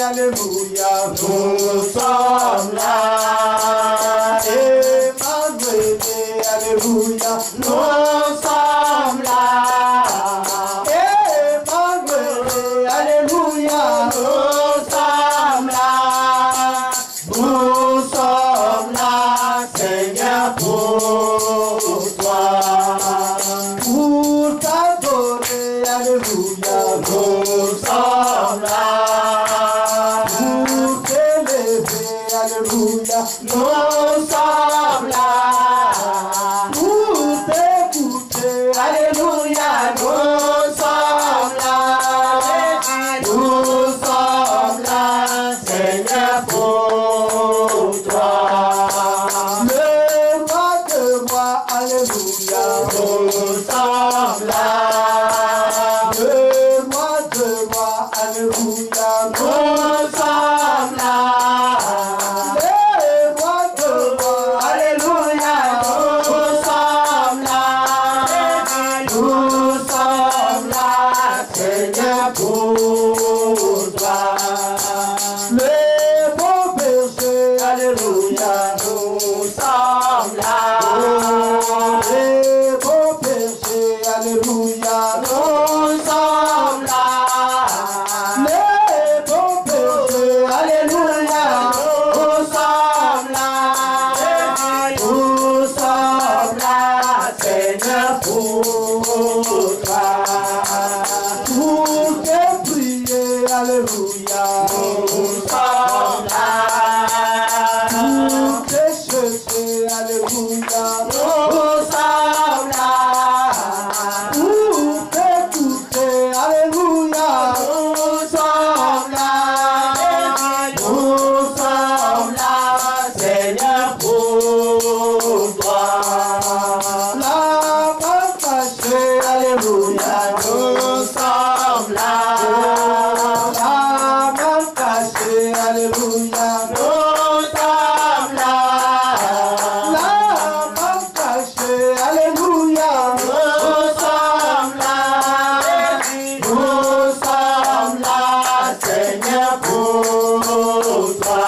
alléluia, nous sommes là. Emmanuel, alléluia, nous sommes là. Emmanuel, alléluia, nous sommes là. Nous sommes là, Seigneur, pour toi. Pour t'adorer, alléluia, nous sommes là. Pour t'élever, alléluia, nous sommes là. Pour t'écouter, alléluia, nous sommes là. Nous sommes là, Seigneur, pour toi. Le roi de roi, alléluia, nous sommes là. Le roi de roi, alléluia, nous sommes là. Le roi de roi, alléluia, nous sommes là. Nous sommes là, Seigneur, pour toi. Le bon berger, alléluia, nous sommes là. Le bon berger, alléluia, nous sommes là. Le bon berger, alléluia, nous sommes là. Nous sommes là, Seigneur, pour toi. Pour te prier, alléluia, nous sommes là. Pour te chercher, alléluia, nous sommes là. Pour t'écouter, alléluia, nous sommes là. Nous sommes là, Seigneur, pour toi. La main cachée, alléluia, nous sommes là. La main cachée, alléluia, nous sommes là. La main cachée, alléluia, nous sommes là. Nous sommes là, Seigneur, pour toi.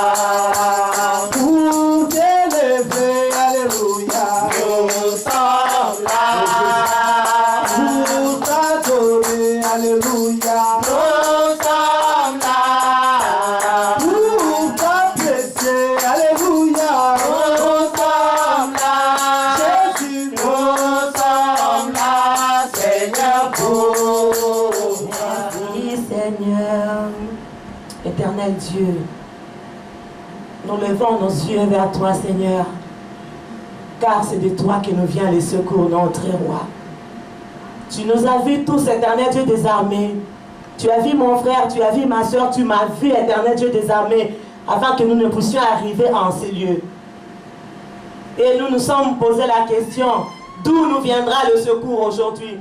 Pour t'élever, alléluia, nous sommes là. Pour t'adorer, alléluia, nous sommes là. Pour t'apprécier, alléluia, nous sommes là. Jésus, nous sommes là, Seigneur, pour moi. Oui, Seigneur, éternel Dieu, nous levons nos yeux vers toi, Seigneur, car c'est de toi que nous vient le secours, notre roi. Tu nous as vus tous, éternel Dieu des armées. Tu as vu mon frère, tu as vu ma soeur, tu m'as vu, éternel Dieu des armées, afin que nous ne puissions arriver en ces lieux. Et nous nous sommes posé la question, d'où nous viendra le secours aujourd'hui?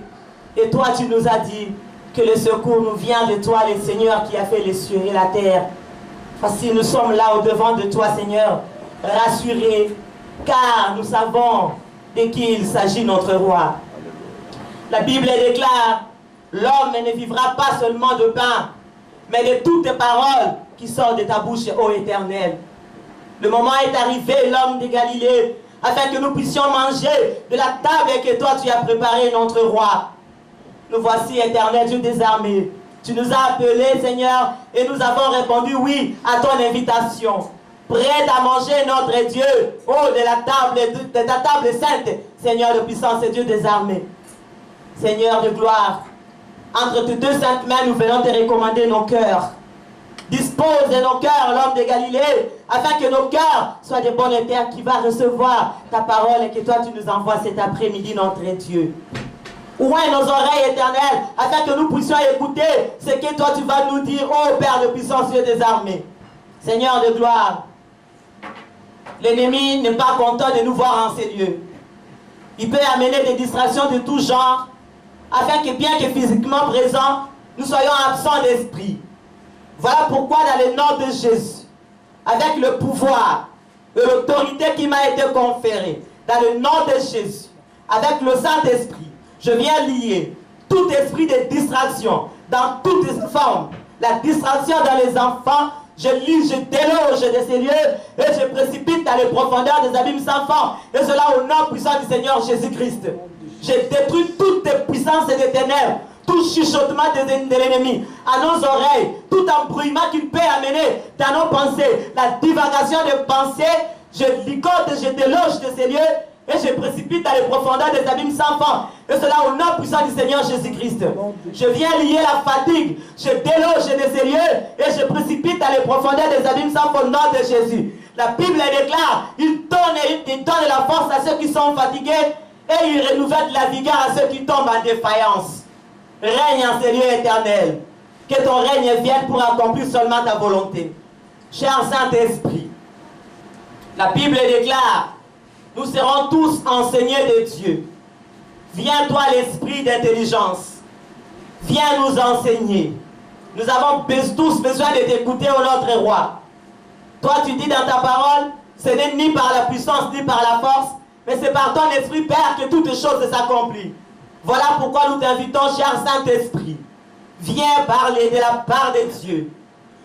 Et toi, tu nous as dit que le secours nous vient de toi, le Seigneur qui a fait les cieux et la terre. Voici, nous sommes là au devant de toi, Seigneur, rassurés, car nous savons de qui il s'agit, notre roi. La Bible déclare, l'homme ne vivra pas seulement de pain, mais de toutes tes paroles qui sortent de ta bouche, ô Éternel. Le moment est arrivé, l'homme de Galilée, afin que nous puissions manger de la table que toi tu as préparée, notre roi. Nous voici, Éternel Dieu des armées. Tu nous as appelés, Seigneur, et nous avons répondu oui à ton invitation. Prêt à manger, notre Dieu, oh, de ta table sainte, Seigneur de puissance et Dieu des armées. Seigneur de gloire, entre tes deux saintes mains, nous venons te recommander nos cœurs. Dispose de nos cœurs, l'homme de Galilée, afin que nos cœurs soient de bonnes terres qui va recevoir ta parole et que toi tu nous envoies cet après-midi, notre Dieu. Ouvre nos oreilles éternelles, afin que nous puissions écouter ce que toi tu vas nous dire, ô Père de puissance, Dieu des armées. Seigneur de gloire, l'ennemi n'est pas content de nous voir en ces lieux. Il peut amener des distractions de tout genre, afin que bien que physiquement présents, nous soyons absents d'esprit. Voilà pourquoi dans le nom de Jésus, avec le pouvoir et l'autorité qui m'a été conférée, dans le nom de Jésus, avec le Saint-Esprit, je viens lier tout esprit de distraction dans toutes les formes. La distraction dans les enfants, Je lis, je déloge de ces lieux et je précipite dans les profondeurs des abîmes sans fond. Et cela au nom puissant du Seigneur Jésus-Christ. Je détruis toutes les puissances et des ténèbres, tout chuchotement de l'ennemi à nos oreilles, tout embrouillement qu'il peut amener dans nos pensées, la divagation de pensées. Je ligote, je déloge de ces lieux et je précipite dans les profondeurs des abîmes sans fond. Et cela au nom puissant du Seigneur Jésus-Christ. Je viens lier la fatigue, je déloge de ces lieux et je précipite dans les profondeurs des abîmes sans fond au nom de Jésus. La Bible déclare, il donne la force à ceux qui sont fatigués et il renouvelle la vigueur à ceux qui tombent en défaillance. Règne en ces lieux éternels. Que ton règne vienne pour accomplir seulement ta volonté. Cher Saint-Esprit, la Bible déclare, nous serons tous enseignés de Dieu. Viens toi l'esprit d'intelligence. Viens nous enseigner. Nous avons tous besoin de t'écouter, ô notre roi. Toi tu dis dans ta parole, ce n'est ni par la puissance ni par la force, mais c'est par ton esprit, Père, que toutes choses s'accomplissent. Voilà pourquoi nous t'invitons, cher Saint-Esprit. Viens parler de la part de Dieu.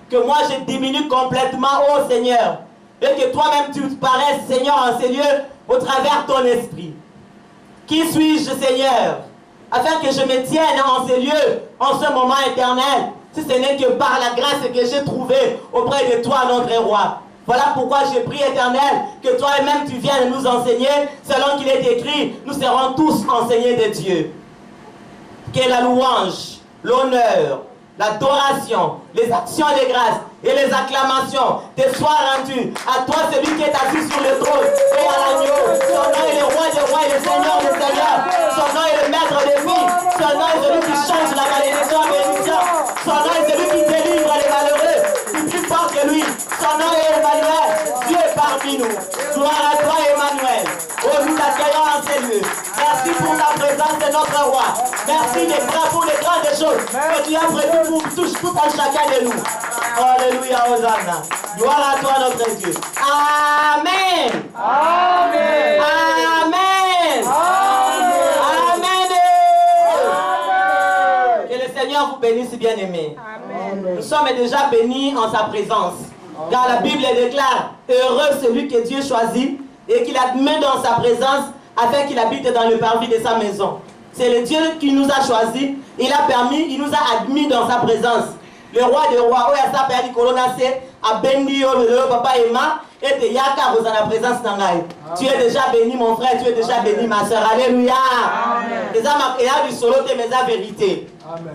Que moi je diminue complètement, ô Seigneur. Et que toi-même tu paraisses, Seigneur, en ces lieux, au travers ton esprit. Qui suis-je, Seigneur, afin que je me tienne en ces lieux, en ce moment éternel, si ce n'est que par la grâce que j'ai trouvée auprès de toi, notre roi. Voilà pourquoi je prie, Éternel, que toi-même tu viennes nous enseigner, selon qu'il est écrit, nous serons tous enseignés de Dieu. Que la louange, l'honneur, l'adoration, les actions de grâce et les acclamations te soient rendues à toi, celui qui est assis sur le trône et à l'agneau. Son nom est le roi des rois et le seigneur des seigneurs. Son nom est le maître des vies. Son nom est celui qui change la malédiction en bénédiction. Son nom est celui qui délivre les malheureux. Plus fort que lui. Son nom est Emmanuel. Dieu est parmi nous. Gloire à toi, Emmanuel. Oh, nous t'accueillons en ces lieux. Merci pour ta présence de notre roi. Merci pour les grandes choses que tu as prévues pour tout un chacun de nous. Alléluia, Hosanna. Gloire à toi, notre Dieu. Amen. Amen. Amen. Amen. Amen. Que le Seigneur vous bénisse, bien-aimés. Nous sommes déjà bénis en sa présence. Car la Bible déclare, heureux celui que Dieu choisit et qu'il admet dans sa présence afin qu'il habite dans le parvis de sa maison. C'est le Dieu qui nous a choisis, il a permis, il nous a admis dans sa présence. Le roi des rois, Oyasa Père Nicolona, a béni le papa Emma, et te yaka vous en la présence d'Angaï. Tu es déjà béni, mon frère, tu es déjà béni, ma soeur. Alléluia. Et a du solo, mais la vérité.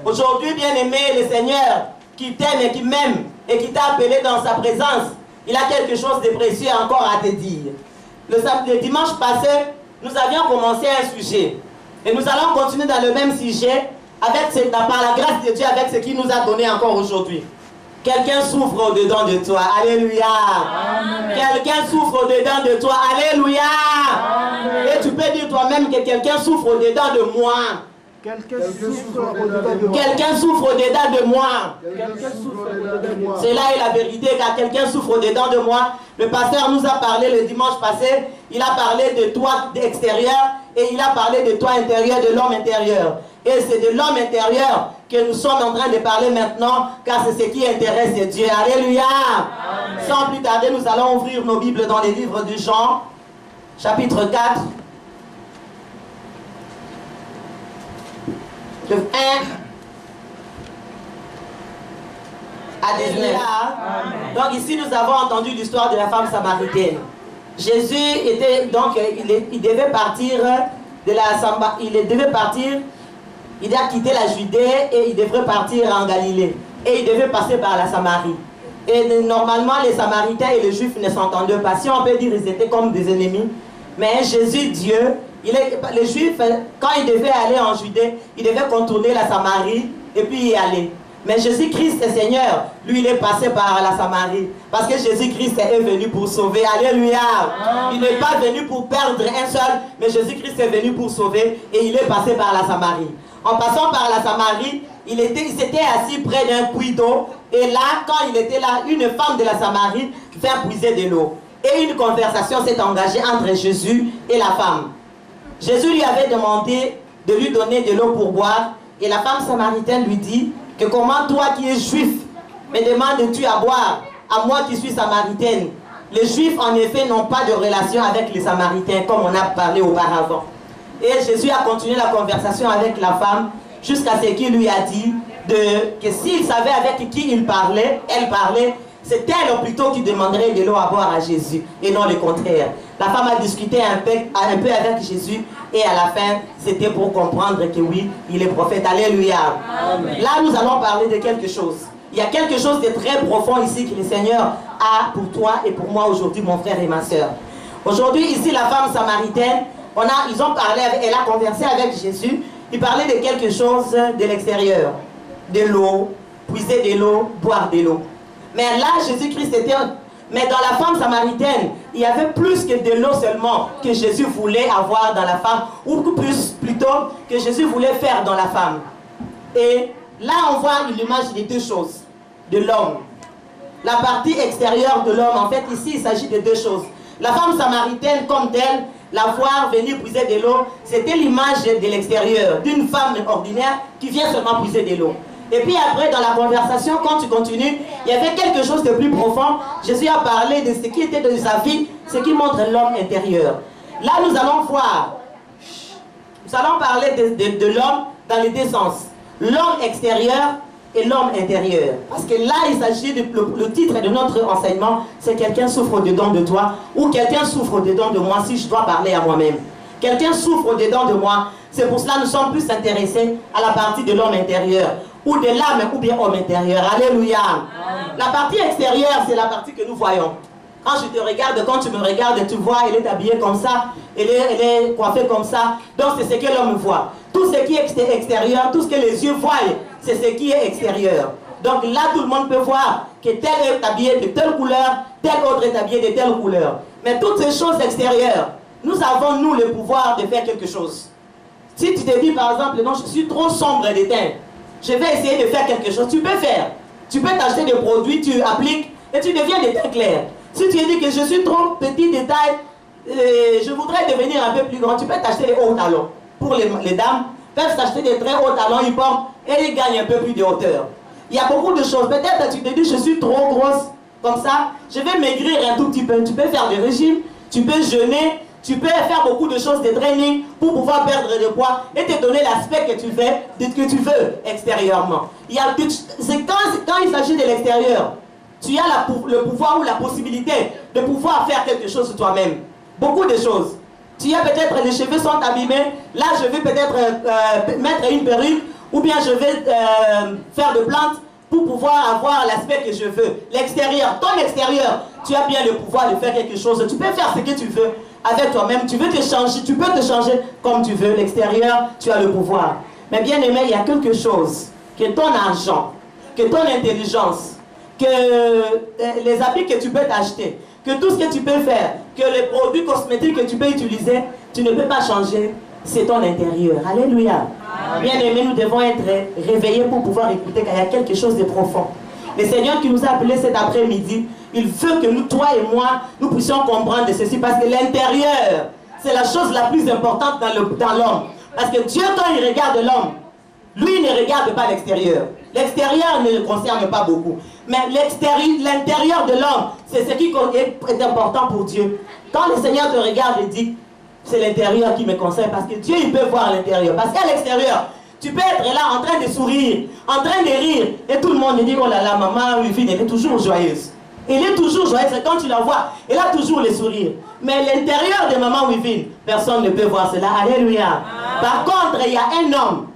Aujourd'hui, bien-aimé, le Seigneur qui t'aime et qui m'aime et qui t'a appelé dans sa présence, il a quelque chose de précieux encore à te dire. Le dimanche passé, nous avions commencé un sujet. Et nous allons continuer dans le même sujet avec par la grâce de Dieu avec ce qu'il nous a donné encore aujourd'hui. Quelqu'un souffre au-dedans de toi. Alléluia. Quelqu'un souffre au-dedans de toi. Alléluia. Amen. Et tu peux dire toi-même que quelqu'un souffre au-dedans de moi. Quelqu'un souffre au-dedans de moi. Quelqu'un souffre au-dedans de moi. Cela est la vérité, car quelqu'un souffre au-dedans de moi. Le pasteur nous a parlé le dimanche passé. Il a parlé de toi extérieur et il a parlé de toi intérieur, de l'homme intérieur. Et c'est de l'homme intérieur que nous sommes en train de parler maintenant, car c'est ce qui intéresse Dieu. Alléluia. Amen. Sans plus tarder, nous allons ouvrir nos Bibles dans les livres de Jean, chapitre 4. De 1 à 19. Donc ici, nous avons entendu l'histoire de la femme samaritaine. Jésus était, donc, il devait partir de la Samba, il a quitté la Judée et il devrait partir en Galilée. Et il devait passer par la Samarie. Et normalement, les Samaritains et les Juifs ne s'entendaient pas. Si on peut dire, ils étaient comme des ennemis. Mais Jésus, Dieu, les Juifs, quand ils devaient aller en Judée, ils devaient contourner la Samarie et puis y aller. Mais Jésus-Christ est Seigneur, lui il est passé par la Samarie. Parce que Jésus-Christ est venu pour sauver. Alléluia. Amen. Il n'est pas venu pour perdre un seul, mais Jésus-Christ est venu pour sauver et il est passé par la Samarie. En passant par la Samarie, il s'était assis près d'un puits d'eau. Et là, quand il était là, une femme de la Samarie vint puiser de l'eau. Et une conversation s'est engagée entre Jésus et la femme. Jésus lui avait demandé de lui donner de l'eau pour boire. Et la femme samaritaine lui dit que comment toi qui es juif me demandes-tu à boire à moi qui suis samaritaine. Les Juifs, en effet, n'ont pas de relation avec les Samaritains, comme on a parlé auparavant. Et Jésus a continué la conversation avec la femme, jusqu'à ce qu'il lui a dit que s'il savait avec qui elle parlait, c'est elle plutôt qui demanderait de l'eau à boire à Jésus, et non le contraire. La femme a discuté un peu avec Jésus, et à la fin, c'était pour comprendre que oui, il est prophète. Alléluia. Amen. Là, nous allons parler de quelque chose. Il y a quelque chose de très profond ici que le Seigneur a pour toi et pour moi aujourd'hui, mon frère et ma soeur. Aujourd'hui, ici, la femme samaritaine, ils ont parlé, elle a conversé avec Jésus. Il parlait de quelque chose de l'extérieur, de l'eau, puiser de l'eau, boire de l'eau. Mais là, Jésus-Christ était... Mais dans la femme samaritaine, il y avait plus que de l'eau seulement que Jésus voulait avoir dans la femme, ou plutôt que Jésus voulait faire dans la femme. Et là, on voit l'image des deux choses, de l'homme. La partie extérieure de l'homme, en fait, ici, il s'agit de deux choses. La femme samaritaine, comme telle, la voir venir puiser de l'eau, c'était l'image de l'extérieur, d'une femme ordinaire qui vient seulement puiser de l'eau. Et puis après, dans la conversation, quand tu continues, il y avait quelque chose de plus profond. Jésus a parlé de ce qui était de sa vie, ce qui montre l'homme intérieur. Là, nous allons voir, nous allons parler de l'homme dans les deux sens. L'homme extérieur et l'homme intérieur. Parce que là, il s'agit le titre de notre enseignement, c'est quelqu'un souffre au-dedans de toi, ou quelqu'un souffre au-dedans de moi, si je dois parler à moi-même. Quelqu'un souffre au-dedans de moi. C'est pour cela que nous sommes plus intéressés à la partie de l'homme intérieur, ou de l'âme, ou bien homme intérieur. Alléluia. Amen. La partie extérieure, c'est la partie que nous voyons. Quand je te regarde, quand tu me regardes, tu vois, elle est habillée comme ça, elle est coiffée comme ça. Donc c'est ce que l'homme voit. Tout ce qui est extérieur, tout ce que les yeux voient, c'est ce qui est extérieur. Donc là, tout le monde peut voir que tel est habillé de telle couleur, tel autre est habillé de telle couleur. Mais toutes ces choses extérieures, nous avons, nous, le pouvoir de faire quelque chose. Si tu te dis, par exemple, non, je suis trop sombre de teint, je vais essayer de faire quelque chose, tu peux faire. Tu peux t'acheter des produits, tu appliques, et tu deviens de teint clair. Si tu dis que je suis trop petit de taille, je voudrais devenir un peu plus grand, tu peux t'acheter des hauts talons. Pour les dames, peuvent s'acheter des très hauts talons, ils portent, et ils gagnent un peu plus de hauteur. Il y a beaucoup de choses. Peut-être tu te dis, je suis trop grosse, comme ça, je vais maigrir un tout petit peu. Tu peux faire des régimes, tu peux jeûner, tu peux faire beaucoup de choses, des trainings, pour pouvoir perdre du poids et te donner l'aspect que tu veux extérieurement. C'est quand il s'agit de l'extérieur, tu as le pouvoir ou la possibilité de pouvoir faire quelque chose toi-même. Beaucoup de choses. Tu as peut-être, les cheveux sont abîmés, là je vais peut-être mettre une perruque, ou bien je vais faire de plantes pour pouvoir avoir l'aspect que je veux. L'extérieur, ton extérieur, tu as bien le pouvoir de faire quelque chose. Tu peux faire ce que tu veux avec toi-même. Tu veux te changer, tu peux te changer comme tu veux. L'extérieur, tu as le pouvoir. Mais bien aimé, il y a quelque chose, que ton argent, que ton intelligence, que les habits que tu peux t'acheter, que tout ce que tu peux faire, que les produits cosmétiques que tu peux utiliser, tu ne peux pas changer. C'est ton intérieur. Alléluia. Bien aimé, nous devons être réveillés pour pouvoir écouter qu'il y a quelque chose de profond. Le Seigneur qui nous a appelés cet après-midi, il veut que nous, toi et moi, nous puissions comprendre de ceci. Parce que l'intérieur, c'est la chose la plus importante dans l'homme. Parce que Dieu, quand il regarde l'homme, lui ne regarde pas l'extérieur. L'extérieur ne le concerne pas beaucoup. Mais l'intérieur de l'homme, c'est ce qui est important pour Dieu. Quand le Seigneur te regarde et dit, c'est l'intérieur qui me concerne, parce que Dieu, il peut voir l'intérieur. Parce qu'à l'extérieur, tu peux être là en train de sourire, en train de rire, et tout le monde dit, oh là là, maman Wivine, elle est toujours joyeuse. Elle est toujours joyeuse, et quand tu la vois, elle a toujours le sourire. Mais l'intérieur de maman Wivine, personne ne peut voir cela. Alléluia. Par contre, il y a un homme,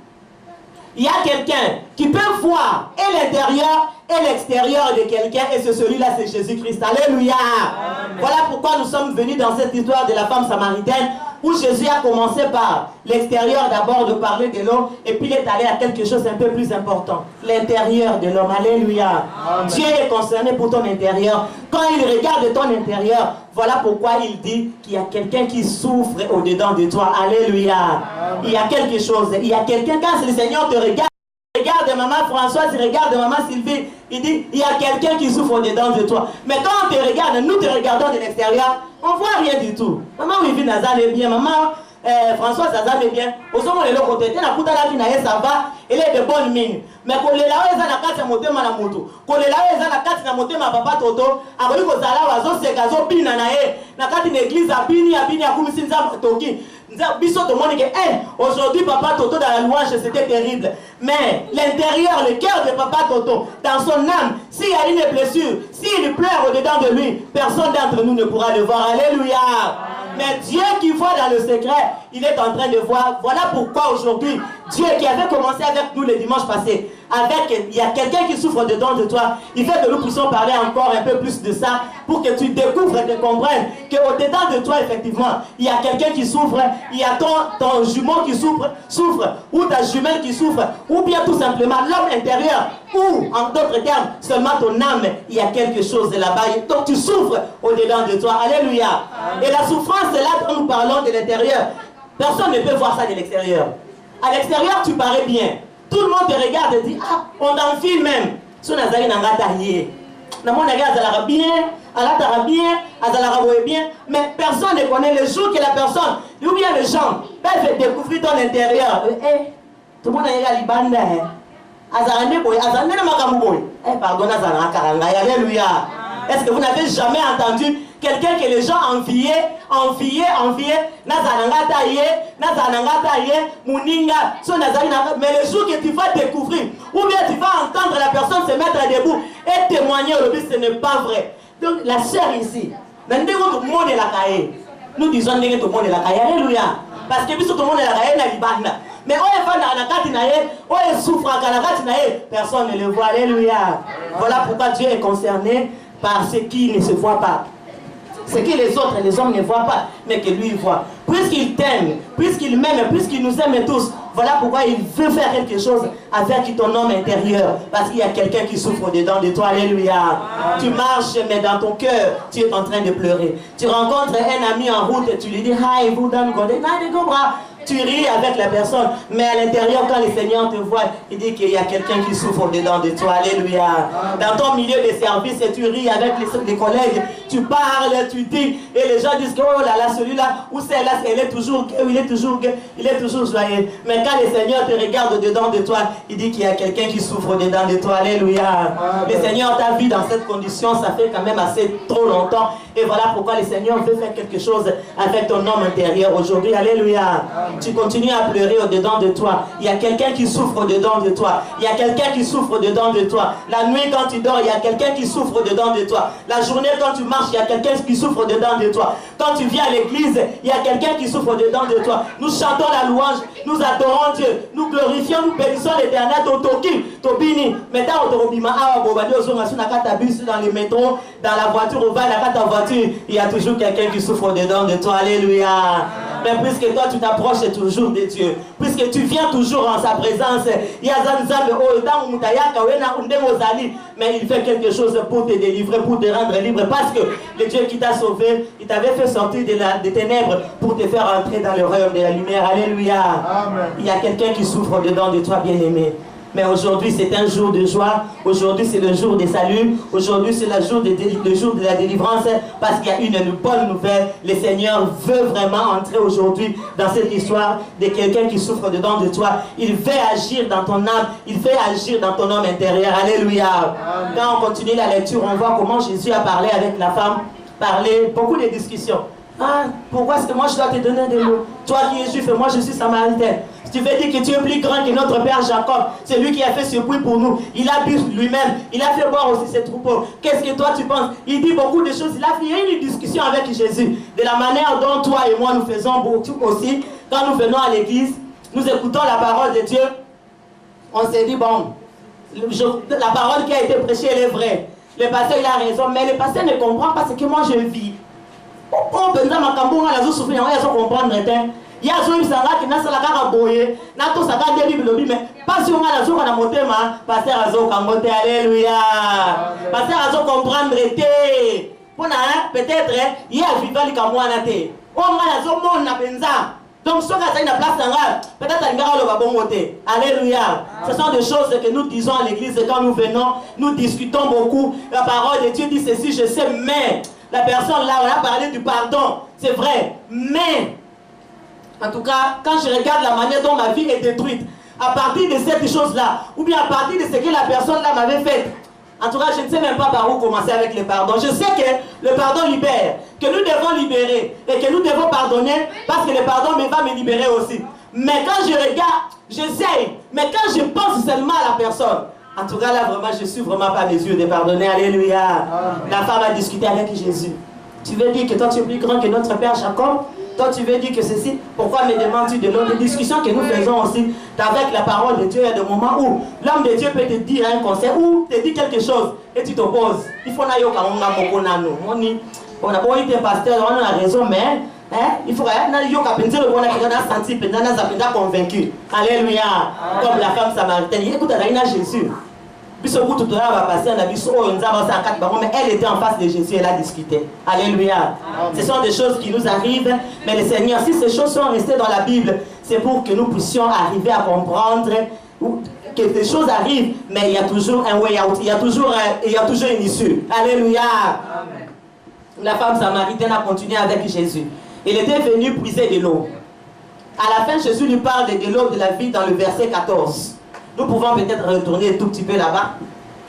il y a quelqu'un qui peut voir et l'intérieur et l'extérieur de quelqu'un, et celui-là, c'est Jésus-Christ. Alléluia. Amen. Voilà pourquoi nous sommes venus dans cette histoire de la femme samaritaine, où Jésus a commencé par l'extérieur d'abord de parler de l'eau, et puis il est allé à quelque chose un peu plus important, l'intérieur de l'homme. Alléluia. Amen. Dieu est concerné pour ton intérieur. Quand il regarde ton intérieur, voilà pourquoi il dit qu'il y a quelqu'un qui souffre au-dedans de toi. Alléluia. Amen. Il y a quelque chose, il y a quelqu'un, quand le Seigneur te regarde, regarde maman Françoise, il regarde maman Sylvie, il dit, il y a quelqu'un qui souffre au-dedans de toi. Mais quand on te regarde, nous te regardons de l'extérieur, on ne voit rien du tout. Maman Wivine Nazan est bien, maman François Zaza est bien. Au moment où côté, ça va, il est de bonne mine. Mais quand les laos na kati ya motema na moto, quand les laos na kati na motema papa toto, akoli ko zala wazo seka zo bina na ye, na kati na église abini akumisi nzamba toki. Biso to moni que aujourd'hui papa toto dans la louange c'était terrible. Mais l'intérieur, le cœur de papa toto, dans son âme, s'il y a une blessure, s'il pleure au-dedans de lui, personne d'entre nous ne pourra le voir. Alléluia. Mais Dieu qui voit dans le secret, il est en train de voir. Voilà pourquoi aujourd'hui, Dieu qui avait commencé avec nous le dimanche passé, il y a quelqu'un qui souffre dedans de toi, il fait que nous puissions parler encore un peu plus de ça, pour que tu découvres et que tu comprennes qu'au-dedans de toi, effectivement, il y a quelqu'un qui souffre, il y a ton jumeau qui souffre, ou ta jumelle qui souffre, ou bien tout simplement l'homme intérieur, ou en d'autres termes, seulement ton âme, il y a quelque chose de là-bas. Donc tu souffres au-dedans de toi. Alléluia. Et la souffrance, c'est là quand nous parlons de l'intérieur. Personne ne peut voir ça de l'extérieur. À l'extérieur, tu parais bien. Tout le monde te regarde et dit, ah, on t'enfile même. Si on a zali nanga taillé. Dans mon égard, elle bien, elle bien, bien, mais personne ne connaît le jour que la personne, ou bien les gens, peuvent découvrir ton intérieur. Tout le monde a dit, banda, alléluia. Est-ce que vous n'avez jamais entendu quelqu'un que les gens enviaient, mais le jour que tu vas découvrir, ou bien tu vas entendre la personne se mettre debout et témoigner au but, ce n'est pas vrai. Donc la sœur ici, nous disons que tout le monde est la caille, alléluia. Parce que tout le monde est la caille, mais personne ne le voit, alléluia. Voilà pourquoi Dieu est concerné par ce qui ne se voit pas. Ce que les autres, les hommes ne voient pas, mais que lui voit. Puisqu'il t'aime, puisqu'il m'aime, puisqu'il nous aime tous, voilà pourquoi il veut faire quelque chose avec ton homme intérieur. Parce qu'il y a quelqu'un qui souffre dedans de toi, alléluia. Amen. Tu marches, mais dans ton cœur, tu es en train de pleurer. Tu rencontres un ami en route et tu lui dis, hi, vous donne tu ris avec la personne, mais à l'intérieur, quand le Seigneur te voit, il dit qu'il y a quelqu'un qui souffre dedans de toi. Alléluia. Dans ton milieu de service, tu ris avec les collègues, tu parles, tu dis, et les gens disent que oh là là, celui-là, ou celle-là, il est toujours joyeux. Mais quand le Seigneur te regarde dedans de toi, il dit qu'il y a quelqu'un qui souffre dedans de toi. Alléluia. Amen. Le Seigneur t'a vu dans cette condition, ça fait quand même assez trop longtemps. Et voilà pourquoi le Seigneur veut faire quelque chose avec ton homme intérieur aujourd'hui. Alléluia. Amen. Tu continues à pleurer au-dedans de toi. Il y a quelqu'un qui souffre au-dedans de toi. Il y a quelqu'un qui souffre au-dedans de toi. La nuit quand tu dors, il y a quelqu'un qui souffre au-dedans de toi. La journée quand tu marches, il y a quelqu'un qui souffre au-dedans de toi. Quand tu viens à l'église, il y a quelqu'un qui souffre au-dedans de toi. Nous chantons la louange, nous adorons Dieu, nous glorifions, nous bénissons l'Éternel. Totoki, Tobini, maintenant dans le métro, dans la voiture, au va dans ta voiture, il y a toujours quelqu'un qui souffre au-dedans de toi. Alléluia. Mais puisque toi tu t'approches toujours de Dieu, puisque tu viens toujours en sa présence, mais il fait quelque chose pour te délivrer, pour te rendre libre, parce que le Dieu qui t'a sauvé, il t'avait fait sortir des ténèbres pour te faire entrer dans le royaume de la lumière. Alléluia. Amen. Il y a quelqu'un qui souffre dedans de toi, bien-aimé. Mais aujourd'hui, c'est un jour de joie. Aujourd'hui, c'est le jour des saluts. Aujourd'hui, c'est le jour de la délivrance. Parce qu'il y a une bonne nouvelle. Le Seigneur veut vraiment entrer aujourd'hui dans cette histoire de quelqu'un qui souffre dedans de toi. Il veut agir dans ton âme. Il veut agir dans ton homme intérieur. Alléluia. Amen. Quand on continue la lecture, on voit comment Jésus a parlé avec la femme. Beaucoup de discussions. Ah, pourquoi est-ce que moi je dois te donner de l'eau? Toi qui es juif et moi je suis samaritain. Tu veux dire que tu es plus grand que notre père Jacob. C'est lui qui a fait ce puits pour nous. Il a bu lui-même. Il a fait boire aussi ses troupeaux. Qu'est-ce que toi tu penses? Il dit beaucoup de choses. Il a fait une discussion avec Jésus. De la manière dont toi et moi nous faisons beaucoup aussi. Quand nous venons à l'église, nous écoutons la parole de Dieu. On s'est dit, bon, la parole qui a été prêchée, elle est vraie. Le pasteur il a raison, mais le pasteur ne comprend pas ce que moi je vis. On peut dire que comprendre. Il y a des gens qui ne savent pas boyer, n'a tout ça qu'à dire mais pas si on a la journée à monter ma pasteur Azo Kambote, alléluia. Pasteur Azo comprendre pour peut-être il y a vivant les Kamouanate. On a la zone na penza. Donc ce qui est la place peut-être à le bon côté. Alléluia. Ce sont des choses que nous disons à l'église quand nous venons, nous discutons beaucoup. La parole de Dieu dit ceci, je sais, mais la personne là, on a parlé du pardon, c'est vrai, mais En tout cas, quand je regarde la manière dont ma vie est détruite, à partir de cette chose-là, ou bien à partir de ce que la personne-là m'avait fait, en tout cas, je ne sais même pas par où commencer avec le pardon. Je sais que le pardon libère, que nous devons libérer et que nous devons pardonner parce que le pardon va me libérer aussi. Mais quand je regarde, j'essaye, mais quand je pense seulement à la personne, en tout cas là vraiment, je ne suis vraiment pas à mesure de pardonner. Alléluia. Amen. La femme a discuté avec Jésus. Tu veux dire que toi tu es plus grand que notre Père Jacob? Toi tu veux dire que ceci? Pourquoi me demandes-tu de l'eau? Des discussions que nous faisons aussi avec la parole de Dieu. Il y a des moments où l'homme de Dieu peut te dire un conseil ou te dire quelque chose et tu t'opposes. Il faut n'aller au on a beau être pasteur, on a raison, mais il faut convaincu. Alléluia. Comme la femme samaritaine. Écoute, elle a Jésus. Mais elle était en face de Jésus, elle a discuté. Alléluia. Ce sont des choses qui nous arrivent, mais le Seigneur, si ces choses sont restées dans la Bible, c'est pour que nous puissions arriver à comprendre que des choses arrivent, mais il y a toujours un way out, il y a toujours une issue. Alléluia. Amen. La femme samaritaine a continué avec Jésus. Il était venu puiser de l'eau. À la fin, Jésus lui parle de l'eau de la vie dans le verset 14. Nous pouvons peut-être retourner un tout petit peu là-bas.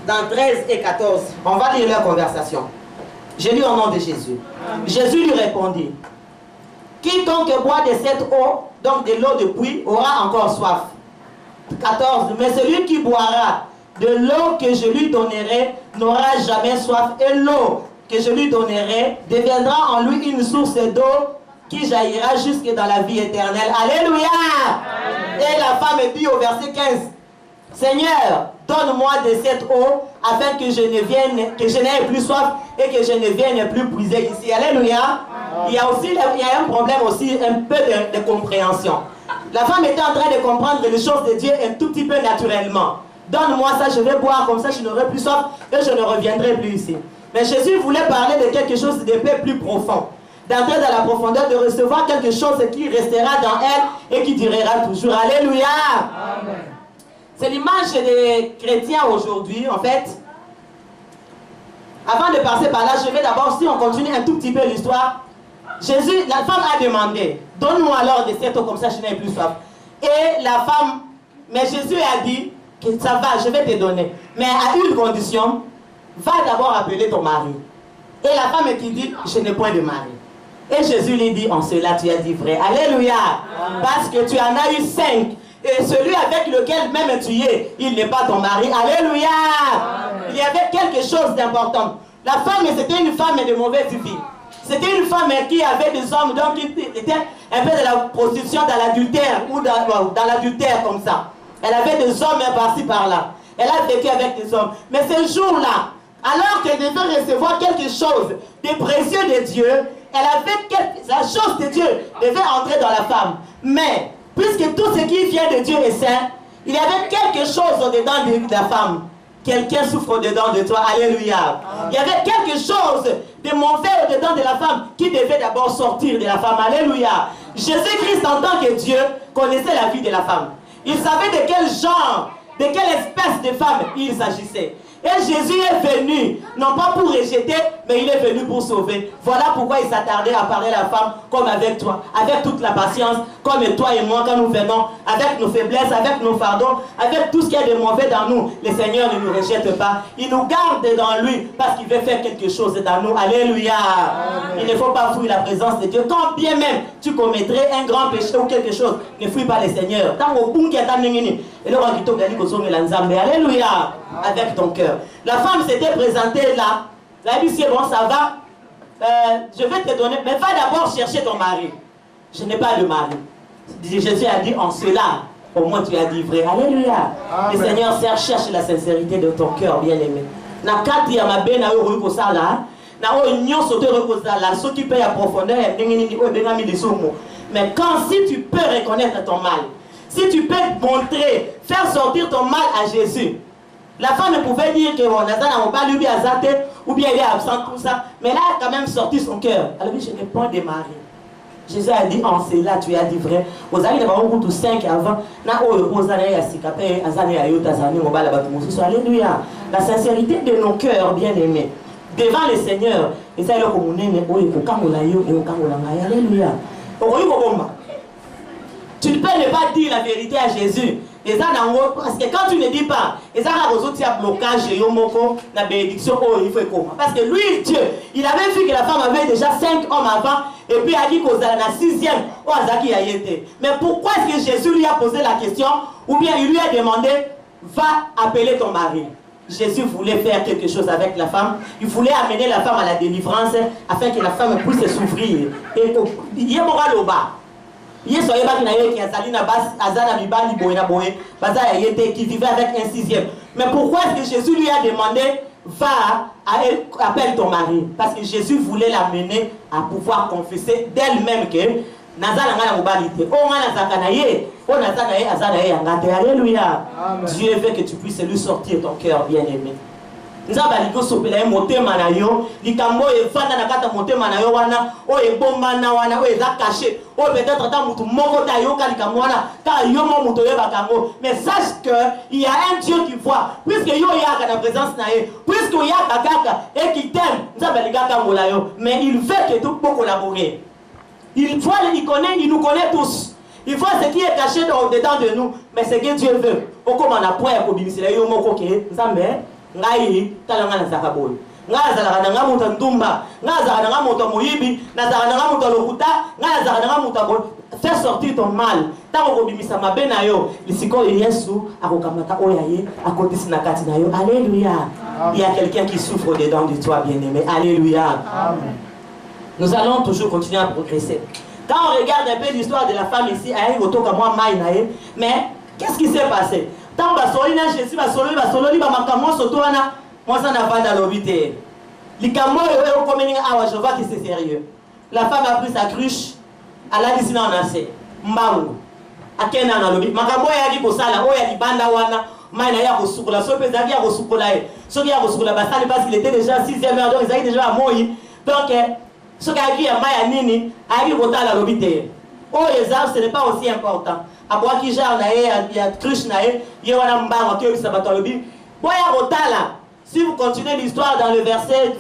Dans 13 et 14, on va lire leur conversation. Je lis au nom de Jésus. Amen. Jésus lui répondit, quiconque boit de cette eau, donc de l'eau de puits, aura encore soif. 14. Mais celui qui boira de l'eau que je lui donnerai n'aura jamais soif. Et l'eau que je lui donnerai deviendra en lui une source d'eau qui jaillira jusque dans la vie éternelle. Alléluia. Amen. Et la femme dit au verset 15, Seigneur, donne-moi de cette eau afin que je n'aie plus soif et que je ne vienne plus puiser ici. Alléluia. Amen. Il y a un problème aussi, un peu de compréhension. La femme était en train de comprendre les choses de Dieu un tout petit peu naturellement. Donne-moi ça, je vais boire, comme ça je n'aurai plus soif et je ne reviendrai plus ici. Mais Jésus voulait parler de quelque chose de peu plus profond. D'entrer dans la profondeur, de recevoir quelque chose qui restera dans elle et qui durera toujours. Alléluia. Amen. C'est l'image des chrétiens aujourd'hui, en fait. Avant de passer par là, je vais d'abord, si on continue un tout petit peu l'histoire, Jésus, la femme a demandé, donne-moi alors de cette eau, comme ça je n'ai plus soif. Et la femme, mais Jésus a dit, que ça va, je vais te donner. Mais à une condition, va d'abord appeler ton mari. Et la femme qui dit, je n'ai point de mari. Et Jésus lui dit, en cela tu as dit vrai. Alléluia. Amen. Parce que tu en as eu 5. Et celui avec lequel même tu es, il n'est pas ton mari. Alléluia. Amen. Il y avait quelque chose d'important. La femme, c'était une femme de mauvaise vie. C'était une femme qui avait des hommes, donc qui était un peu de la prostitution, dans l'adultère, ou dans l'adultère comme ça. Elle avait des hommes par-ci par-là. Elle a vécu avec des hommes. Mais ce jour-là, alors qu'elle devait recevoir quelque chose de précieux de Dieu, la chose de Dieu devait entrer dans la femme. Mais, puisque tout ce qui vient de Dieu est saint, il y avait quelque chose au-dedans de la femme. Quelqu'un souffre au-dedans de toi. Alléluia. Amen. Il y avait quelque chose de mauvais au-dedans de la femme qui devait d'abord sortir de la femme. Alléluia. Jésus-Christ, en tant que Dieu, connaissait la vie de la femme. Il savait de quel genre, de quelle espèce de femme il s'agissait. Et Jésus est venu, non pas pour rejeter, mais il est venu pour sauver. Voilà pourquoi il s'attardait à parler à la femme comme avec toi, avec toute la patience, comme toi et moi quand nous venons, avec nos faiblesses, avec nos fardeaux, avec tout ce qui est de mauvais dans nous. Le Seigneur ne nous rejette pas. Il nous garde dans lui parce qu'il veut faire quelque chose dans nous. Alléluia. Amen. Il ne faut pas fuir la présence de Dieu. Quand bien même tu commettrais un grand péché ou quelque chose, ne fuis pas le Seigneur. Alléluia. Avec ton cœur. La femme s'était présentée là. Elle a dit, c'est bon, ça va. Je vais te donner. Mais va d'abord chercher ton mari. Je n'ai pas de mari. Jésus a dit, en cela, au moins tu as dit vrai. Alléluia. Amen. Le Seigneur cherche la sincérité de ton cœur, bien aimé. Mais quand si tu peux reconnaître ton mal, si tu peux montrer, faire sortir ton mal à Jésus. La femme pouvait dire que Nazana n'a pas lui azate ou bien elle est absente, tout ça. Mais là, elle a quand même sorti son cœur. Elle a dit, je n'ai point de mari. Jésus a dit, en cela, tu as dit vrai. Vous avez tous 5 avant. Alléluia. La sincérité de nos cœurs, bien aimés. Devant le Seigneur. Et ça, il y a alléluia. Tu ne peux ne pas dire la vérité à Jésus. Parce que quand tu ne dis pas, il y a un blocage, la bénédiction, parce que lui, Dieu, il avait vu que la femme avait déjà 5 hommes avant, et puis il a dit qu'au 6e, mais pourquoi est-ce que Jésus lui a posé la question, ou bien il lui a demandé, va appeler ton mari? Jésus voulait faire quelque chose avec la femme. Il voulait amener la femme à la délivrance afin que la femme puisse souffrir. Et il y a un bas. Il y a un qui vivait avec un 6e. Mais pourquoi est-ce que Jésus lui a demandé, va, appelle ton mari? Parce que Jésus voulait l'amener à pouvoir confesser d'elle-même que Alléluia. Dieu veut que tu puisses lui sortir ton cœur bien-aimé. Nous avons sopela moté manayo, likambo e fanda na kata moté manayo wana, o e bomba na wana, o e za caché, o peut-être ta mutu moko ta yoka likambo wana, ta yomo muto yeba kango. Mais sache que il y a un Dieu qui voit, puisque yo yaka na présence na ye, puisque yaka kaka et qui t'aime, nous avons ligaka ngola yo, mais il veut que tout peut collaborer. Il connaît, il nous connaît tous. Il voit ce qui est caché dedans de nous, mais ce que Dieu veut. Au comme on a point à combiner, yo moko ke, nzambe. Ngai talanga na zakaboy nga zalaka na nga muta ndumba nga zalaka na nga muta moyibi na zalaka na nga muta lokuta nga zalaka na nga muta bo fais sortir ton mal tango kobimisa mabe na yo lisiko Yesu akokamata oyaye akotisi na kati na yo. Alléluia. Il y a quelqu'un qui souffre dedans de toi, bien-aimé. Alléluia. Amen. Nous allons toujours continuer à progresser. Quand on regarde un peu l'histoire de la femme ici, mais qu'est-ce qui s'est passé? Tant basoli na Jésus basoli ba makamwa soto wana moi ça n'a pas d'alobité. Likamo yo komeni awa je vois que c'est sérieux. La femme a pris sa cruche, elle a dit na assez. Mbangu. Akena na lobi. Makamwa ya di kosala o ya libanda wana maina ya kosukula so pe zaki ya kosukula e. So ya kosukula basali parce qu'il était déjà 6e heure donc il était déjà à moi. Donc ce qui a maya nini a dit kotala lobité. Oh les arbres ce n'est pas aussi important. Aboa ki jar na ye ya cruche na ye ye wana mbango ke bisa bato lobi boya rotala. Si vous continuez l'histoire dans le verset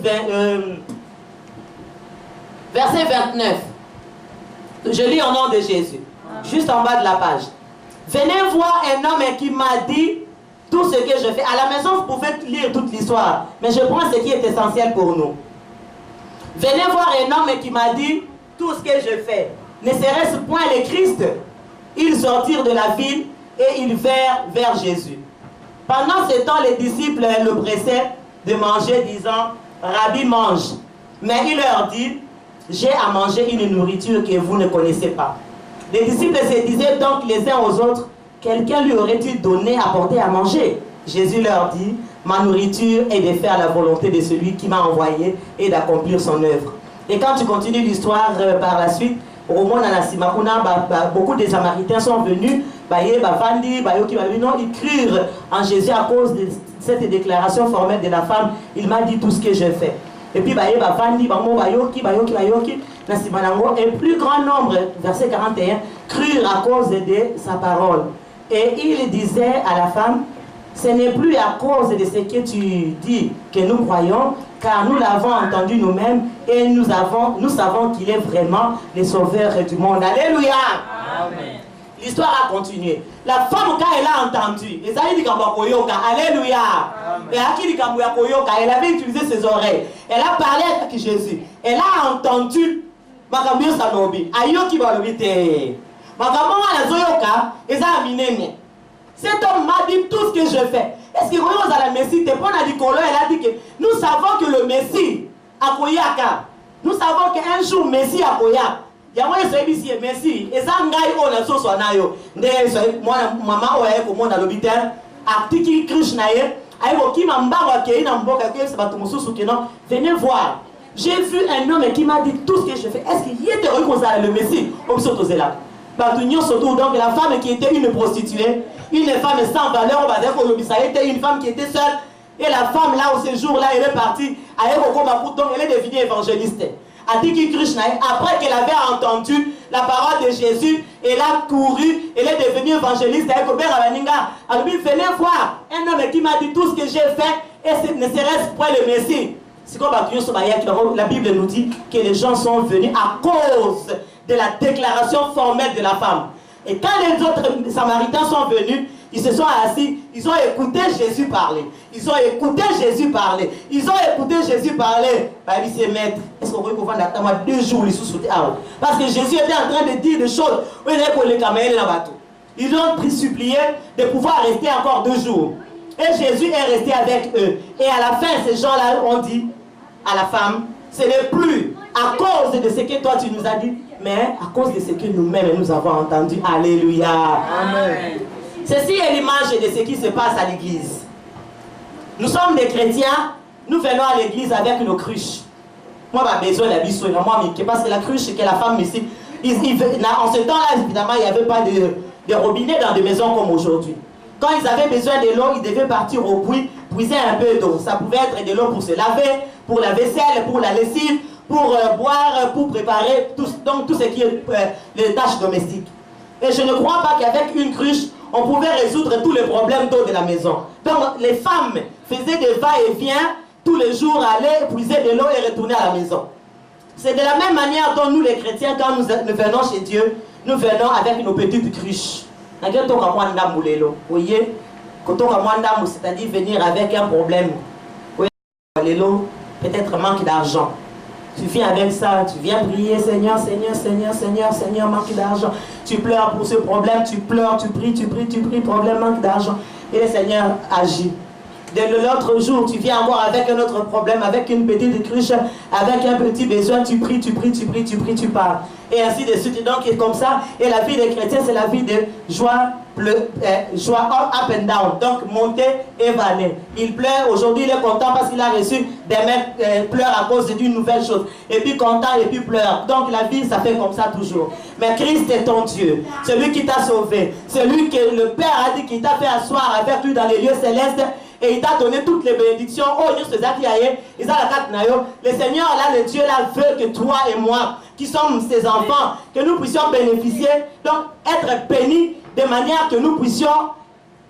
29, je lis au nom de Jésus, juste en bas de la page. Venez voir un homme qui m'a dit tout ce que je fais. À la maison, vous pouvez lire toute l'histoire, mais je prends ce qui est essentiel pour nous. Venez voir un homme qui m'a dit tout ce que je fais. Ne serait-ce point le Christ? Ils sortirent de la ville et ils vinrent vers Jésus. Pendant ce temps, les disciples le pressaient de manger, disant, Rabbi, mange. Mais il leur dit, j'ai à manger une nourriture que vous ne connaissez pas. Les disciples se disaient donc les uns aux autres, quelqu'un lui aurait-il donné à porter à manger? Jésus leur dit, ma nourriture est de faire la volonté de celui qui m'a envoyé et d'accomplir son œuvre. Et quand tu continues l'histoire par la suite, au monde beaucoup de Samaritains sont venus, ils crurent en Jésus à cause de cette déclaration formelle de la femme. Il m'a dit tout ce que je fais. Et puis, un plus grand nombre, verset 41, crurent à cause de sa parole. Et il disait à la femme, ce n'est plus à cause de ce que tu dis que nous croyons, car nous l'avons entendu nous-mêmes et nous savons qu'il est vraiment le sauveur du monde. Alléluia. Amen. L'histoire a continué. La femme, quand elle a entendu, alléluia. Elle avait utilisé ses oreilles. Elle a parlé avec Jésus. Elle a entendu. Cet homme m'a dit tout ce que je fais. Est-ce que vous avez la Messie? Elle a dit que nous savons que le Messie a koyaka. Nous savons qu'un jour Messie a koyaka. Il y a un Messie et Messie. Et ça, on a so sonayo. Moi, maman, on a eu comme on a l'hôpital. Artiki Krishnaye. Venez voir. J'ai vu un homme qui m'a dit tout ce que je fais. Est-ce qu'il y était le Messie? Donc la femme qui était une prostituée, une femme sans valeur, était une femme qui était seule. Et la femme là, au séjour-là, elle est partie. Donc elle est devenue évangéliste. Après qu'elle avait entendu la parole de Jésus, elle a couru, elle est devenue évangéliste. Alors venez voir un homme qui m'a dit tout ce que j'ai fait, et ce ne serait-ce pas le Messie. C'est comme la Bible nous dit que les gens sont venus à cause de la déclaration formelle de la femme. Et quand les autres Samaritains sont venus, ils se sont assis, ils ont écouté Jésus parler. Ils ont écouté Jésus parler. Ils ont écouté Jésus parler. Bah, il s'est maître. Est-ce qu'on peut faire d'attendre 2 jours les sous-sauter? Parce que Jésus était en train de dire des choses. Ils ont supplié de pouvoir rester encore 2 jours. Et Jésus est resté avec eux. Et à la fin, ces gens-là ont dit à la femme, ce n'est plus à cause de ce que toi tu nous as dit, mais à cause de ce que nous-mêmes nous avons entendu. Alléluia. Amen. Ceci est l'image de ce qui se passe à l'église. Nous sommes des chrétiens, nous venons à l'église avec nos cruches. Moi, j'ai besoin de la bisou, parce que la cruche, c'est que la femme ici, en ce temps-là, évidemment, il n'y avait pas de robinet dans des maisons comme aujourd'hui. Quand ils avaient besoin de l'eau, ils devaient partir au puits, puiser un peu d'eau. Ça pouvait être de l'eau pour se laver, pour la vaisselle, pour la lessive, pour boire, pour préparer, donc tout ce qui est les tâches domestiques. Et je ne crois pas qu'avec une cruche, on pouvait résoudre tous les problèmes d'eau de la maison. Donc les femmes faisaient des va-et-vient tous les jours, aller puiser de l'eau et retourner à la maison. C'est de la même manière dont nous les chrétiens, quand nous venons chez Dieu, nous venons avec nos petites cruches. Vous voyez, c'est-à-dire venir avec un problème. Peut-être manque d'argent. Tu viens avec ça, tu viens prier, Seigneur, Seigneur, Seigneur, Seigneur, Seigneur, manque d'argent. Tu pleures pour ce problème, tu pleures, tu pries, problème, manque d'argent. Et le Seigneur agit. Dès l'autre jour, tu viens encore avec un autre problème, avec une petite cruche, avec un petit besoin, tu pries, tu parles. Et ainsi de suite. Donc, et comme ça, et la vie des chrétiens, c'est la vie de joie, joie up and down. Donc, monter et vanner. Il pleure, aujourd'hui, il est content parce qu'il a reçu des mecs pleure à cause d'une nouvelle chose. Et puis content, et puis pleure. Donc, la vie, ça fait comme ça toujours. Mais Christ est ton Dieu, celui qui t'a sauvé, celui que le Père a dit qu'il t'a fait asseoir avec lui dans les lieux célestes. Et il t'a donné toutes les bénédictions. Oh, le Seigneur, là, le Dieu, là, veut que toi et moi, qui sommes ses enfants, que nous puissions bénéficier, donc être bénis de manière que nous puissions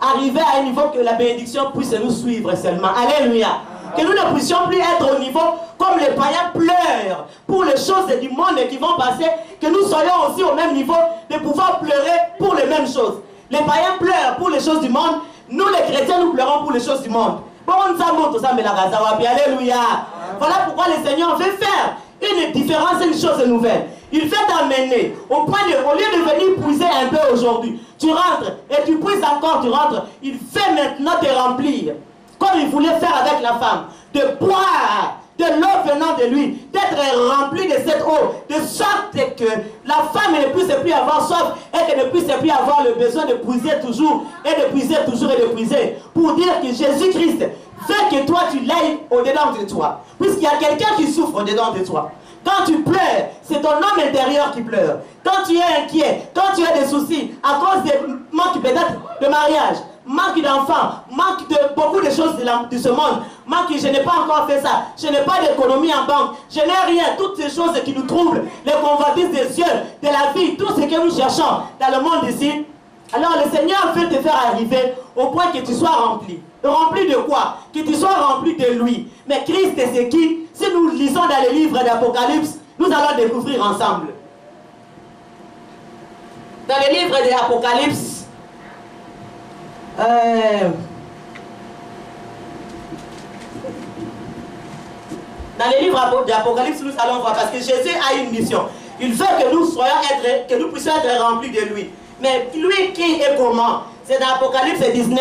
arriver à un niveau que la bénédiction puisse nous suivre seulement. Alléluia. Que nous ne puissions plus être au niveau comme les païens pleurent pour les choses du monde qui vont passer, que nous soyons aussi au même niveau de pouvoir pleurer pour les mêmes choses. Les païens pleurent pour les choses du monde. Nous les chrétiens, nous pleurons pour les choses du monde. Alléluia. Voilà pourquoi le Seigneur veut faire une différence, une chose nouvelle. Il fait t'amener au point de, au lieu de venir puiser un peu aujourd'hui, tu rentres et tu puises encore, tu rentres. Il fait maintenant te remplir, comme il voulait faire avec la femme, de boire de l'eau venant de lui, d'être rempli de cette eau, de sorte que la femme ne puisse plus avoir soif et qu'elle ne puisse plus avoir le besoin de puiser toujours et de puiser toujours et de puiser. Pour dire que Jésus-Christ fait que toi tu l'ailles au-dedans de toi. Puisqu'il y a quelqu'un qui souffre au-dedans de toi. Quand tu pleures, c'est ton homme intérieur qui pleure. Quand tu es inquiet, quand tu as des soucis à cause de manque peut-être de mariage, manque d'enfants, manque de beaucoup de choses de ce monde, manque, je n'ai pas encore fait ça, je n'ai pas d'économie en banque, je n'ai rien, toutes ces choses qui nous troublent, les convoitises des cieux, de la vie, tout ce que nous cherchons dans le monde ici. Alors le Seigneur veut te faire arriver au point que tu sois rempli. Rempli de quoi? Que tu sois rempli de lui. Mais Christ est ce qui, si nous lisons dans les livres d'Apocalypse, nous allons découvrir ensemble. Dans les livres d'Apocalypse, dans les livres d'Apocalypse, nous allons voir, parce que Jésus a une mission. Il veut que nous que nous puissions être remplis de lui. Mais lui qui est comment? C'est dans Apocalypse 19.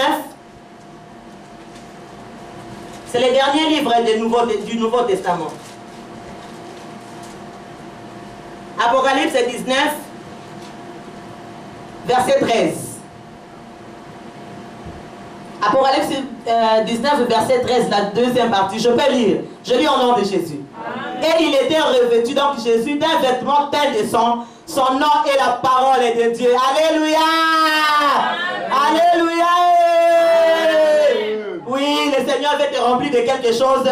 C'est le dernier livre du Nouveau Testament. Apocalypse 19, verset 13. Apocalypse 19, verset 13, la deuxième partie. Je peux lire. Je lis au nom de Jésus. Amen. Et il était revêtu, donc Jésus, d'un vêtement teint de sang. Son nom est la parole de Dieu. Alléluia. Amen. Alléluia. Oui, le Seigneur veut te remplir de quelque chose.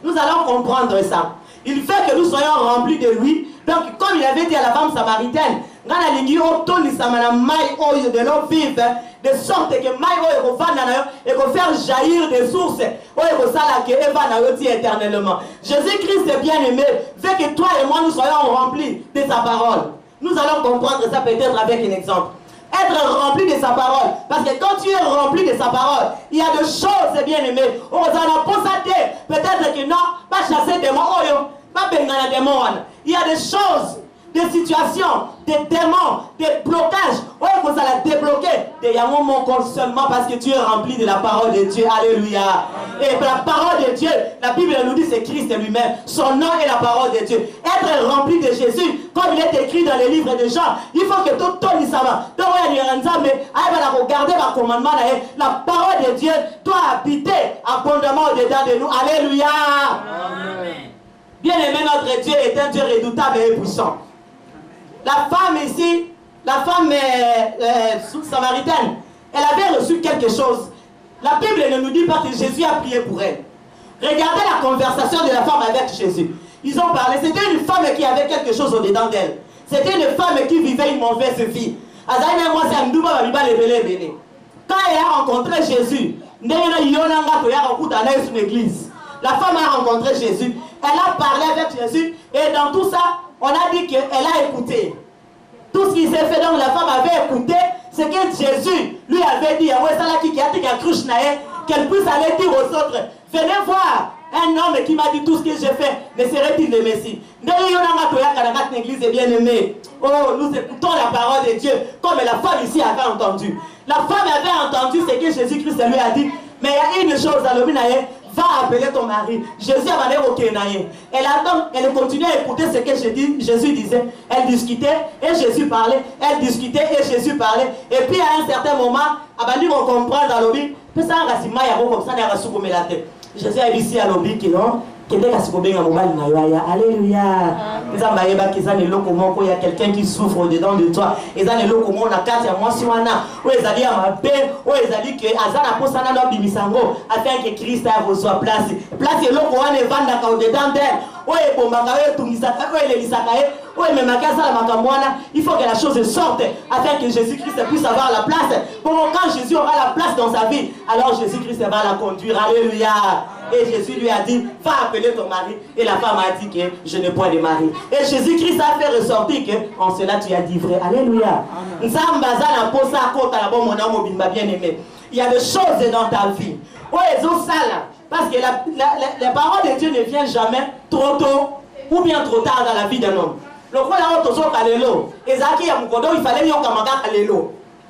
Nous allons comprendre ça. Il fait que nous soyons remplis de lui. Donc, comme il avait dit à la femme samaritaine, de l'eau vive, de sorte que et faire jaillir des sources éternellement. Jésus-Christ est bien aimé, fait que toi et moi nous soyons remplis de sa parole. Nous allons comprendre ça peut-être avec un exemple. Être rempli de sa parole. Parce que quand tu es rempli de sa parole, il y a des choses, bien aimé. Peut-être que non, pas chasser des démons, pas bengana des démons. Il y a des choses, des situations, des démons, des blocages. Oui, vous allez débloquer des yamons seulement parce que tu es rempli de la parole de Dieu. Alléluia. Et la parole de Dieu, la Bible nous dit c'est Christ lui-même. Son nom est la parole de Dieu. Être rempli de Jésus, comme il est écrit dans les livres de Jean, il faut que tout le monde ça va. Donc, regarder le commandement, la parole de Dieu doit habiter abondamment au-dedans de nous. Alléluia. Amen. Bien aimé, notre Dieu est un Dieu redoutable et puissant. La femme ici, la femme samaritaine, elle avait reçu quelque chose. La Bible ne nous dit pas que Jésus a prié pour elle. Regardez la conversation de la femme avec Jésus. Ils ont parlé. C'était une femme qui avait quelque chose au-dedans d'elle. C'était une femme qui vivait une mauvaise vie. Quand elle a rencontré Jésus, la femme a rencontré Jésus. Elle a parlé avec Jésus. Et dans tout ça, on a dit qu'elle a écouté. Tout ce qui s'est fait, donc la femme avait écouté ce que Jésus lui avait dit. Qu'elle puisse aller dire aux autres, venez voir un homme qui m'a dit tout ce que j'ai fait, mais serait-il le Messie? Bien aimé. Oh, nous écoutons la parole de Dieu comme la femme ici avait entendu. La femme avait entendu ce que Jésus-Christ lui a dit, mais il y a une chose à l'obinaïe. Va appeler ton mari. Jésus a allé au Kenaïe. Elle continuait à écouter ce que Jésus disait. Elle discutait et Jésus parlait. Elle discutait et Jésus parlait. Et puis à un certain moment, on comprend dans l'objet. Puis ça a comme ça, il a Jésus a dit ici à l'objet que non. Alléluia. Il y a quelqu'un qui souffre dedans de toi. Il y a afin que Christ reçoive place. Place est là qu'on est vendre au-dedans d'elle. Il faut que la chose sorte afin que Jésus-Christ puisse avoir la place. Bon, quand Jésus aura la place dans sa vie, alors Jésus-Christ va la conduire. Alléluia. Et Jésus lui a dit, va appeler ton mari. Et la femme a dit que je n'ai point de mari. Et Jésus-Christ a fait ressortir que en cela tu as dit vrai. Alléluia. Il y a des choses dans ta vie. Parce que la parole de Dieu ne vient jamais trop tôt ou bien trop tard dans la vie d'un homme.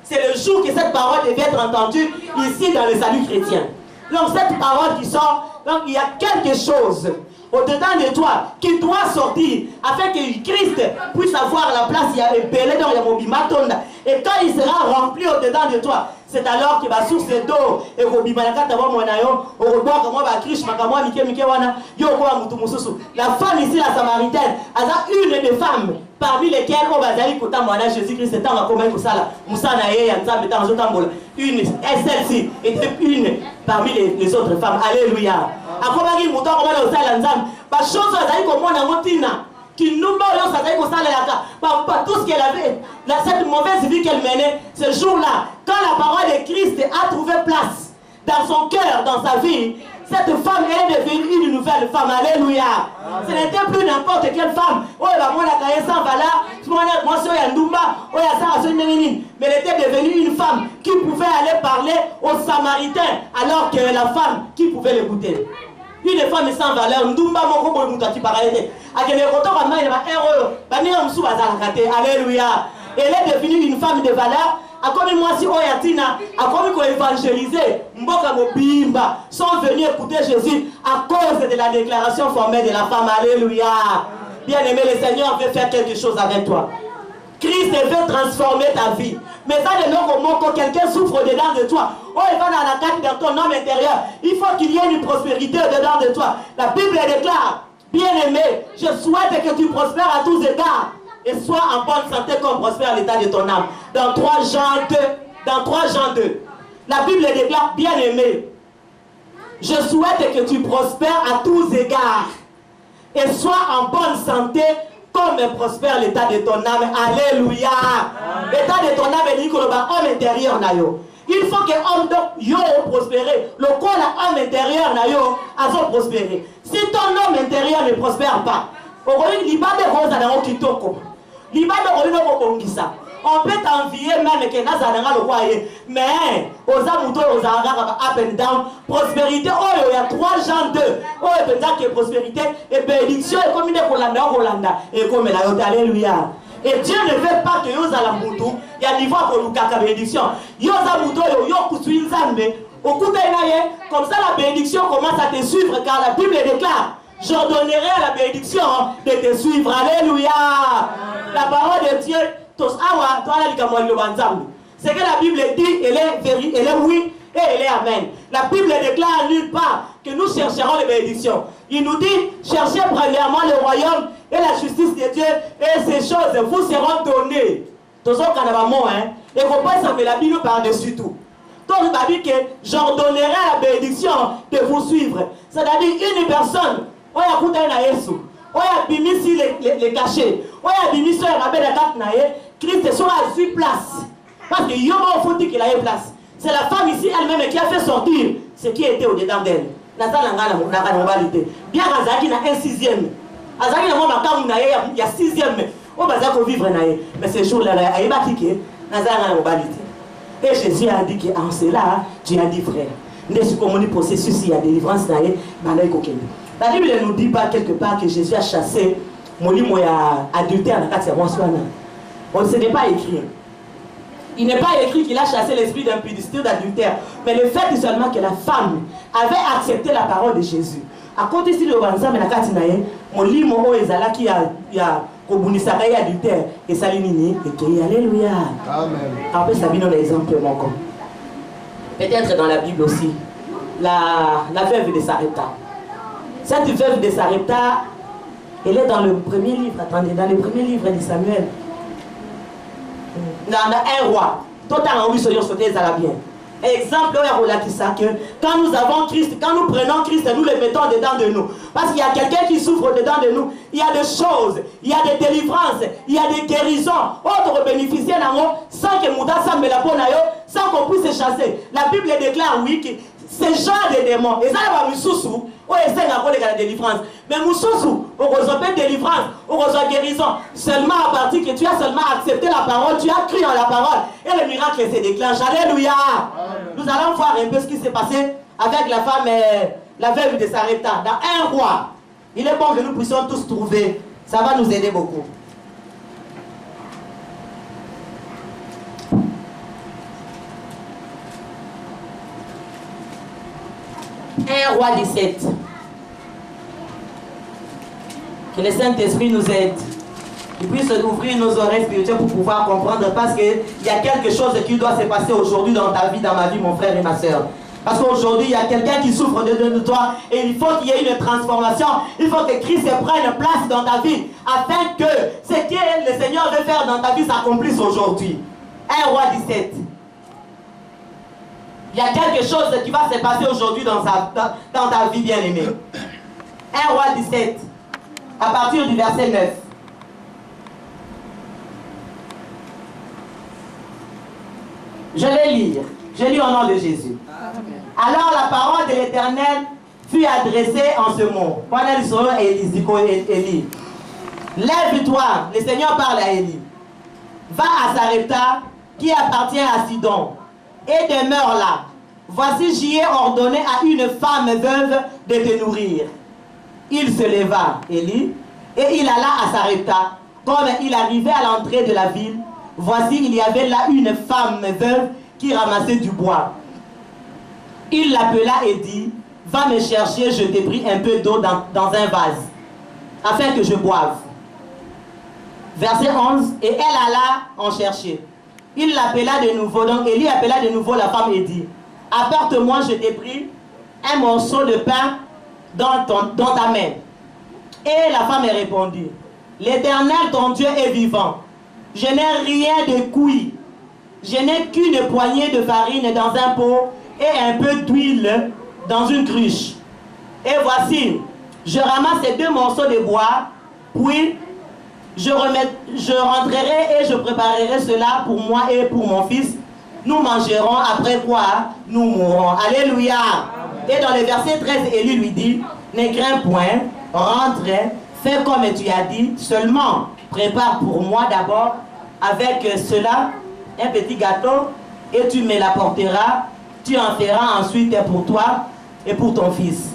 C'est le jour que cette parole devait être entendue ici dans le salut chrétien. Donc cette parole qui sort, donc il y a quelque chose au-dedans de toi qui doit sortir afin que Christ puisse avoir la place. Il y a épelé dans le mobimatonda. Et quand il sera rempli au-dedans de toi, c'est alors qu'il va source d'eau et la femme ici, la samaritaine, elle a une des femmes parmi lesquelles Jésus-Christ est en commun une, et celle-ci était une parmi les autres femmes. Alléluia. Tout ce qu'elle avait, cette mauvaise vie qu'elle menait, ce jour-là, quand la parole de Christ a trouvé place dans son cœur, dans sa vie, cette femme est devenue une nouvelle femme. Alléluia. Ce n'était plus n'importe quelle femme. Mais elle était devenue une femme qui pouvait aller parler aux Samaritains alors que la femme qui pouvait l'écouter. Une femme sans valeur. Alléluia. Elle est devenue une femme de valeur. Comme moi, si Oyatina, comme évangéliser, Mboka Mobimba sont venus écouter Jésus à cause de la déclaration formelle de la femme. Alléluia. Bien aimé, le Seigneur veut faire quelque chose avec toi. Christ veut transformer ta vie. Mais ça, quand quelqu'un souffre dedans de toi, il va dans la carte dans ton homme intérieur. Il faut qu'il y ait une prospérité dedans de toi. La Bible déclare, bien aimé, je souhaite que tu prospères à tous égards et sois en bonne santé comme prospère l'état de ton âme. Dans 3 Jean 2, la Bible déclare, bien aimé, je souhaite que tu prospères à tous égards et sois en bonne santé comme prospère l'état de ton âme. Alléluia. L'état de ton âme est dit que l'homme intérieur n'a yo. Il faut que l'homme yo prospérer. Le corps l'homme intérieur n'a yo a prospérer. Si ton homme intérieur ne prospère pas, il n'y a pas de rose dans le kitoko. On peut t'envier même que Nazaranga le roi, mais aux amoutons, aux arabes, up and down, prospérité, oh, il y a 3 gens 2. Oh, il y a prospérité et bénédiction, et comme il est Hollanda, et comme il a alléluia. Et Dieu ne veut pas que vous allez la moutou, il y a niveau pour la bénédiction. Yosa moutou, yo kusuin zambe, au coup comme ça la bénédiction commence à te suivre, car la Bible déclare. J'ordonnerai à la bénédiction de te suivre. Alléluia. La parole de Dieu, c'est que la Bible dit, elle est oui et elle est amen. La Bible déclare nulle part que nous chercherons les bénédictions. Il nous dit, cherchez premièrement le royaume et la justice de Dieu et ces choses vous seront données. Tous ceux qui ont et vous pouvez la Bible par-dessus tout. Donc il va dire que j'ordonnerai à la bénédiction de vous suivre. C'est-à-dire une personne. Oya kuta na Yesu. Oya bimisi les cachets. Oya bimisi oya rabela kat na ye. Christ est sur la place. Parce que yomo faut qu'il a une place. C'est la femme ici elle-même qui a fait sortir ce qui était au-dedans d'elle. Nazalanga na normalité. Bien Azaki na un 6e. Azaki na mama kamu na ye il y a 6e. On va dire vivre na ye. Mais ce jour-là il va dire Nazalanga na normalité. Et Jésus a dit qu'en cela tu as dit frère. Ne se communi processus il y a délivrance na ye, bana kokende. La Bible ne nous dit pas quelque part que Jésus a chassé Molimo ya adultère dans la carte. Ce n'est pas écrit. Il n'est pas écrit qu'il a chassé l'esprit d'impudicité ou d'adultère. Mais le fait seulement que la femme avait accepté la parole de Jésus. À côté de l'Obanza, mais la carte Molimo ezala qui a kobunisaka ya adultère et salinini et qui alléluia. Amen. Après ça vient l'exemple mon com. Peut-être dans la Bible aussi la veuve de Sarepta. Cette veuve de Sarepta, elle est dans le premier livre, attendez, dans le premier livre de Samuel. Dans un roi. Tout en envie de sauter, ça va bien. Exemple, que quand nous avons Christ, quand nous prenons Christ, nous le mettons dedans de nous. Parce qu'il y a quelqu'un qui souffre dedans de nous. Il y a des choses, il y a des délivrances, il y a des guérisons. Autres bénéficiaires sans que Mouta Sam la sans qu'on puisse se chasser. La Bible déclare, oui, que ces genre de démons, et ça va me sous-sous, on essaie d'avoir la délivrance. Mais nous sous-sous, on reçoit délivrance, on reçoit guérison. Seulement à partir que tu as seulement accepté la parole, tu as cru en la parole, et le miracle se déclenche. Alléluia. Nous allons voir un peu ce qui s'est passé avec la femme, la veuve de Sarepta, dans un roi. Il est bon que nous puissions tous trouver. Ça va nous aider beaucoup. Un roi 17. Que le Saint-Esprit nous aide. Qu'il puisse ouvrir nos oreilles spirituelles pour pouvoir comprendre. Parce qu'il y a quelque chose qui doit se passer aujourd'hui dans ta vie, dans ma vie, mon frère et ma soeur. Parce qu'aujourd'hui, il y a quelqu'un qui souffre de toi. Et il faut qu'il y ait une transformation. Il faut que Christ prenne place dans ta vie. Afin que ce que le Seigneur veut faire dans ta vie s'accomplisse aujourd'hui. Un roi 17. Il y a quelque chose qui va se passer aujourd'hui dans ta vie bien-aimée. 1 roi 17, à partir du verset 9. Je vais lire. Je lis au nom de Jésus. Alors la parole de l'Éternel fut adressée en ce mot. Élie. Lève-toi, le Seigneur parle à Élie. Va à Sarepta, qui appartient à Sidon, et demeure là. Voici, j'y ai ordonné à une femme veuve de te nourrir. Il se leva, Élie, et il alla à Sarepta. Comme il arrivait à l'entrée de la ville, voici, il y avait là une femme veuve qui ramassait du bois. Il l'appela et dit, va me chercher, je t'ai pris un peu d'eau dans un vase, afin que je boive. Verset 11, et elle alla en chercher. Il l'appela de nouveau, donc Élie appela de nouveau la femme et dit, apporte-moi, je t'ai pris un morceau de pain dans ta main. Et la femme répondit, l'Éternel ton Dieu est vivant. Je n'ai rien de cuit. Je n'ai qu'une poignée de farine dans un pot et un peu d'huile dans une cruche. Et voici, je ramasse ces 2 morceaux de bois, puis je rentrerai et je préparerai cela pour moi et pour mon fils. Nous mangerons, après quoi nous mourrons. Alléluia. Et dans le verset 13, Élie lui dit, ne crains point, rentre, fais comme tu as dit, seulement prépare pour moi d'abord avec cela un petit gâteau et tu me l'apporteras. Tu en feras ensuite pour toi et pour ton fils.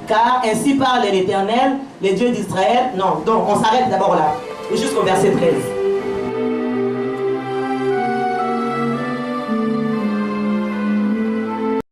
Car ainsi parle l'Éternel, le Dieu d'Israël. Non, donc on s'arrête d'abord là, jusqu'au verset 13.